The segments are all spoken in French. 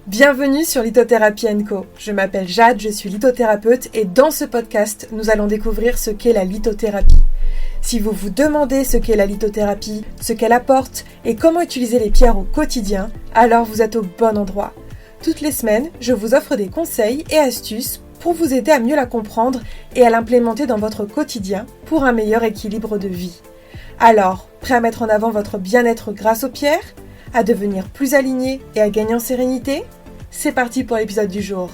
Bienvenue sur Lithothérapie & Co. Je m'appelle Jade, je suis lithothérapeute et dans ce podcast, nous allons découvrir ce qu'est la lithothérapie. Si vous vous demandez ce qu'est la lithothérapie, ce qu'elle apporte et comment utiliser les pierres au quotidien, alors vous êtes au bon endroit. Toutes les semaines, je vous offre des conseils et astuces pour vous aider à mieux la comprendre et à l'implémenter dans votre quotidien pour un meilleur équilibre de vie. Alors, prêt à mettre en avant votre bien-être grâce aux pierres ? À devenir plus aligné et à gagner en sérénité ? C'est parti pour l'épisode du jour.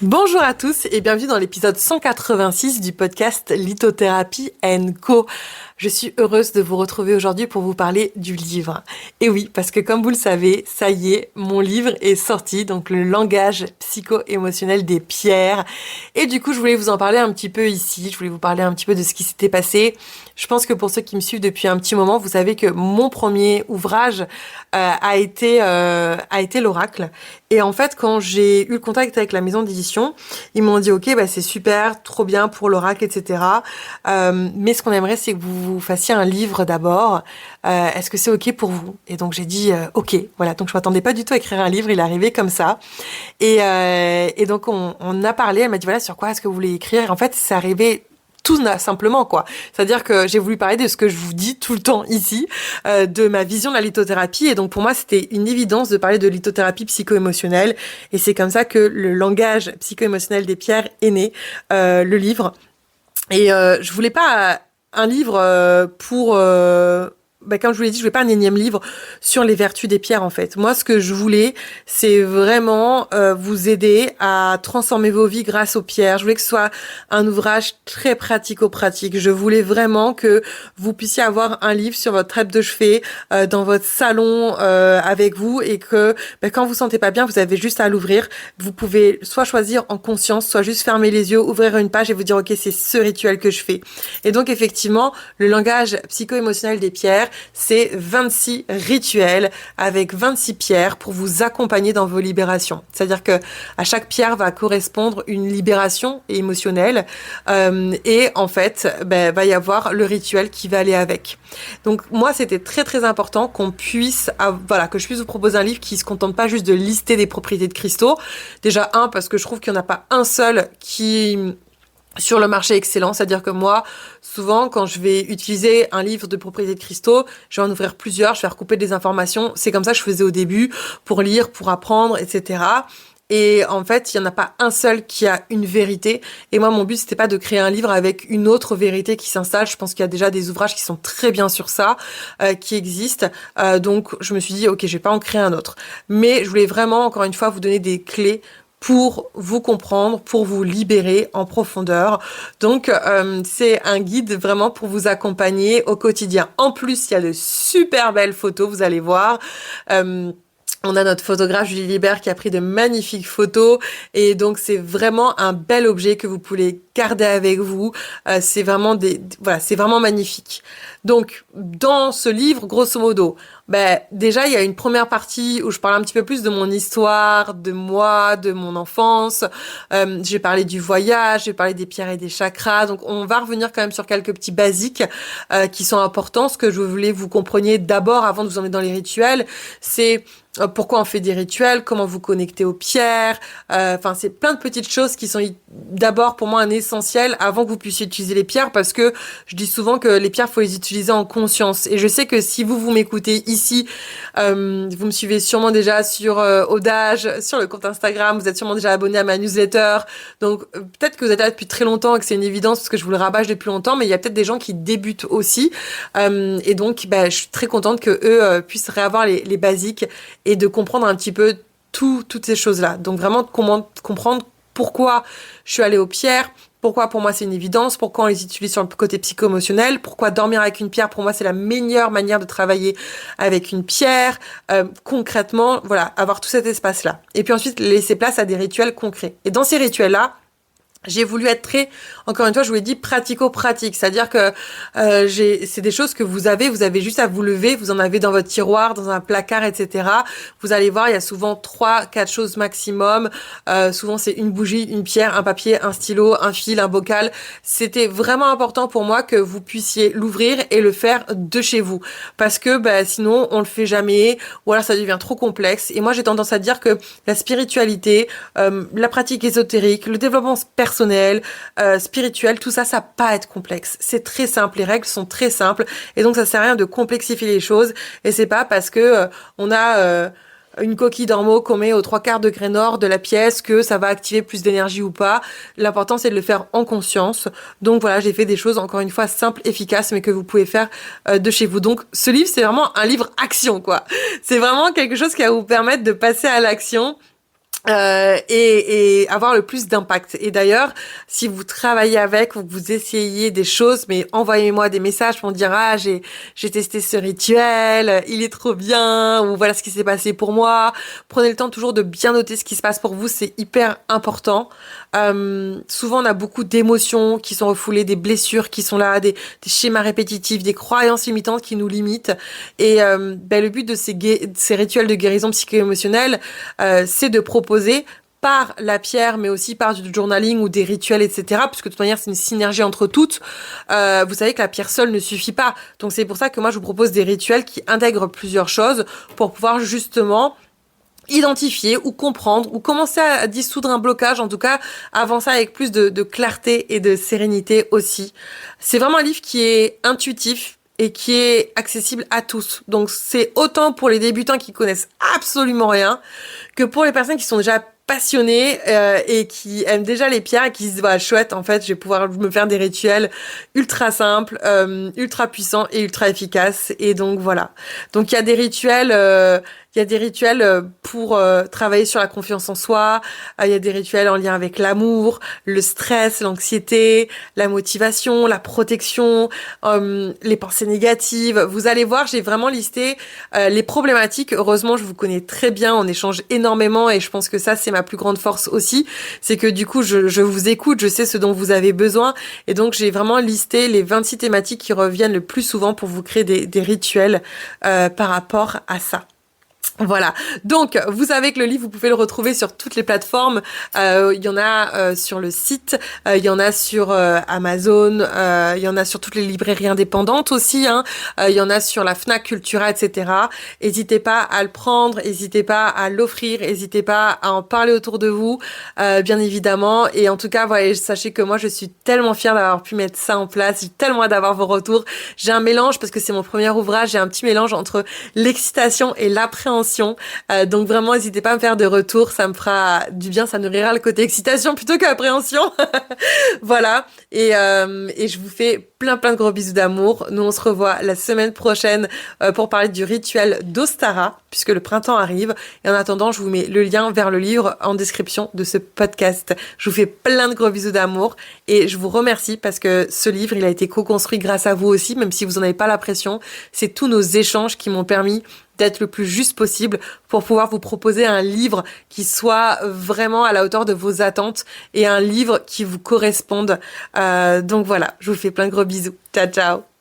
Bonjour à tous et bienvenue dans l'épisode 186 du podcast Lithothérapie & Co. Je suis heureuse de vous retrouver aujourd'hui pour vous parler du livre. Et oui, parce que comme vous le savez, ça y est, mon livre est sorti, donc le langage psycho-émotionnel des pierres. Et du coup, je voulais vous en parler un petit peu ici, je voulais vous parler un petit peu de ce qui s'était passé. Je pense que pour ceux qui me suivent depuis un petit moment, vous savez que mon premier ouvrage a été l'Oracle. Et en fait, quand j'ai eu le contact avec la maison d'édition, ils m'ont dit « Ok, c'est super, trop bien pour l'Oracle, etc. Mais ce qu'on aimerait, c'est que vous fassiez un livre d'abord. Est-ce que c'est OK pour vous ?» Et donc, j'ai dit « OK ». Voilà, donc je m'attendais pas du tout à écrire un livre, il est arrivé comme ça. Et donc, on a parlé, elle m'a dit « Voilà, sur quoi est-ce que vous voulez écrire ?» Et en fait, c'est arrivé tout simplement, quoi. C'est-à-dire que j'ai voulu parler de ce que je vous dis tout le temps ici, de ma vision de la lithothérapie. Et donc, pour moi, c'était une évidence de parler de lithothérapie psycho-émotionnelle. Et c'est comme ça que le langage psycho-émotionnel des pierres est né, le livre. Et je voulais pas un livre pour... comme je vous l'ai dit, je voulais pas un énième livre sur les vertus des pierres, en fait. Moi, ce que je voulais, c'est vraiment vous aider à transformer vos vies grâce aux pierres. Je voulais que ce soit un ouvrage très pratico-pratique. Je voulais vraiment que vous puissiez avoir un livre sur votre trèpe de chevet, dans votre salon avec vous, et que quand vous sentez pas bien, vous avez juste à l'ouvrir. Vous pouvez soit choisir en conscience, soit juste fermer les yeux, ouvrir une page et vous dire « Ok, c'est ce rituel que je fais ». Et donc, effectivement, le langage psycho-émotionnel des pierres, c'est 26 rituels avec 26 pierres pour vous accompagner dans vos libérations. C'est-à-dire que à chaque pierre va correspondre une libération émotionnelle et en fait, va y avoir le rituel qui va aller avec. Donc moi, c'était très très important qu'on puisse, que je puisse vous proposer un livre qui se contente pas juste de lister des propriétés de cristaux. Déjà parce que je trouve qu'il n'y en a pas un seul qui sur le marché excellent, c'est-à-dire que moi, souvent, quand je vais utiliser un livre de propriétés de cristaux, je vais en ouvrir plusieurs, je vais recouper des informations. C'est comme ça que je faisais au début, pour lire, pour apprendre, etc. Et en fait, il y en a pas un seul qui a une vérité. Et moi, mon but, c'était pas de créer un livre avec une autre vérité qui s'installe. Je pense qu'il y a déjà des ouvrages qui sont très bien sur ça, qui existent. Donc, je me suis dit, ok, je vais pas en créer un autre. Mais je voulais vraiment, encore une fois, vous donner des clés pour vous comprendre, pour vous libérer en profondeur. Donc, c'est un guide vraiment pour vous accompagner au quotidien. En plus, il y a de super belles photos, vous allez voir. On a notre photographe Julie Libert qui a pris de magnifiques photos et donc c'est vraiment un bel objet que vous pouvez garder avec vous. C'est vraiment c'est vraiment magnifique. Donc dans ce livre, grosso modo, déjà il y a une première partie où je parle un petit peu plus de mon histoire, de moi, de mon enfance. J'ai parlé du voyage, j'ai parlé des pierres et des chakras. Donc on va revenir quand même sur quelques petits basiques qui sont importants. Ce que je voulais vous compreniez d'abord avant de vous emmener dans les rituels, c'est pourquoi on fait des rituels, comment vous connecter aux pierres, c'est plein de petites choses qui sont d'abord pour moi un essentiel avant que vous puissiez utiliser les pierres, parce que je dis souvent que les pierres, faut les utiliser en conscience. Et je sais que si vous m'écoutez ici, vous me suivez sûrement déjà sur Audage, sur le compte Instagram, vous êtes sûrement déjà abonné à ma newsletter, donc peut-être que vous êtes là depuis très longtemps et que c'est une évidence parce que je vous le rabâche depuis longtemps, mais il y a peut-être des gens qui débutent aussi, et donc je suis très contente que eux puissent réavoir les basiques et de comprendre un petit peu toutes ces choses-là. Donc vraiment comprendre pourquoi je suis allée aux pierres, pourquoi pour moi c'est une évidence, pourquoi on les utilise sur le côté psycho-émotionnel, pourquoi dormir avec une pierre, pour moi c'est la meilleure manière de travailler avec une pierre, concrètement, voilà, avoir tout cet espace-là. Et puis ensuite laisser place à des rituels concrets. Et dans ces rituels-là, J'ai voulu être très, encore une fois, je vous l'ai dit, pratico-pratique. C'est-à-dire que c'est des choses que vous avez juste à vous lever, vous en avez dans votre tiroir, dans un placard, etc. Vous allez voir, il y a souvent 3-4 choses maximum. Souvent, c'est une bougie, une pierre, un papier, un stylo, un fil, un bocal. C'était vraiment important pour moi que vous puissiez l'ouvrir et le faire de chez vous. Parce que sinon, on le fait jamais, ou alors ça devient trop complexe. Et moi, j'ai tendance à dire que la spiritualité, la pratique ésotérique, le développement personnel, spirituel, tout ça, ça n'a pas à être complexe. C'est très simple, les règles sont très simples, et donc ça sert à rien de complexifier les choses, et c'est pas parce que on a une coquille d'ormeau qu'on met aux 3/4 nord de la pièce que ça va activer plus d'énergie ou pas. L'important, c'est de le faire en conscience. Donc voilà, j'ai fait des choses, encore une fois, simples, efficaces, mais que vous pouvez faire de chez vous. Donc ce livre, c'est vraiment un livre action, quoi. C'est vraiment quelque chose qui va vous permettre de passer à l'action. Et avoir le plus d'impact. Et d'ailleurs, si vous travaillez avec ou que vous essayez des choses, mais envoyez-moi des messages pour me dire j'ai testé ce rituel, il est trop bien, ou voilà ce qui s'est passé pour moi. Prenez le temps toujours de bien noter ce qui se passe pour vous, c'est hyper important. Souvent on a beaucoup d'émotions qui sont refoulées, des blessures qui sont là, des schémas répétitifs, des croyances limitantes qui nous limitent. Et le but de ces rituels de guérison psycho-émotionnelle, c'est de proposer par la pierre, mais aussi par du journaling ou des rituels, etc. Puisque de toute manière, c'est une synergie entre toutes. Vous savez que la pierre seule ne suffit pas. Donc c'est pour ça que moi, je vous propose des rituels qui intègrent plusieurs choses pour pouvoir justement identifier ou comprendre ou commencer à dissoudre un blocage, en tout cas avancer avec plus de clarté et de sérénité aussi. C'est vraiment un livre qui est intuitif et qui est accessible à tous. Donc c'est autant pour les débutants qui connaissent absolument rien que pour les personnes qui sont déjà passionnés et qui aiment déjà les pierres et qui se disent bah chouette, en fait je vais pouvoir me faire des rituels ultra simples, ultra puissants et ultra efficaces. Et donc voilà, donc il y a des rituels pour travailler sur la confiance en soi, il y a des rituels en lien avec l'amour, le stress, l'anxiété, la motivation, la protection, les pensées négatives. Vous allez voir, j'ai vraiment listé les problématiques. Heureusement, je vous connais très bien, on échange énormément et je pense que ça, c'est ma plus grande force aussi. C'est que du coup, je vous écoute, je sais ce dont vous avez besoin et donc j'ai vraiment listé les 26 thématiques qui reviennent le plus souvent pour vous créer des rituels par rapport à ça. Voilà, donc vous savez que le livre, vous pouvez le retrouver sur toutes les plateformes. Il y en a sur le site, il y en a sur Amazon, il y en a sur toutes les librairies indépendantes aussi, hein. Il y en a sur la Fnac, Cultura, etc. N'hésitez pas à le prendre, n'hésitez pas à l'offrir, n'hésitez pas à en parler autour de vous, bien évidemment. Et en tout cas, voilà, sachez que moi, je suis tellement fière d'avoir pu mettre ça en place, j'ai tellement hâte d'avoir vos retours. J'ai un mélange, parce que c'est mon premier ouvrage, j'ai un petit mélange entre l'excitation et l'appréhension. Donc vraiment, n'hésitez pas à me faire de retours, ça me fera du bien, ça nourrira le côté excitation plutôt qu'appréhension. Voilà, et je vous fais plein de gros bisous d'amour. Nous, on se revoit la semaine prochaine pour parler du rituel d'Ostara, puisque le printemps arrive. Et en attendant, je vous mets le lien vers le livre en description de ce podcast. Je vous fais plein de gros bisous d'amour et je vous remercie parce que ce livre, il a été co-construit grâce à vous aussi, même si vous n'en avez pas l'impression. C'est tous nos échanges qui m'ont permis d'être le plus juste possible pour pouvoir vous proposer un livre qui soit vraiment à la hauteur de vos attentes et un livre qui vous corresponde. Donc voilà, je vous fais plein de gros bisous. Ciao, ciao.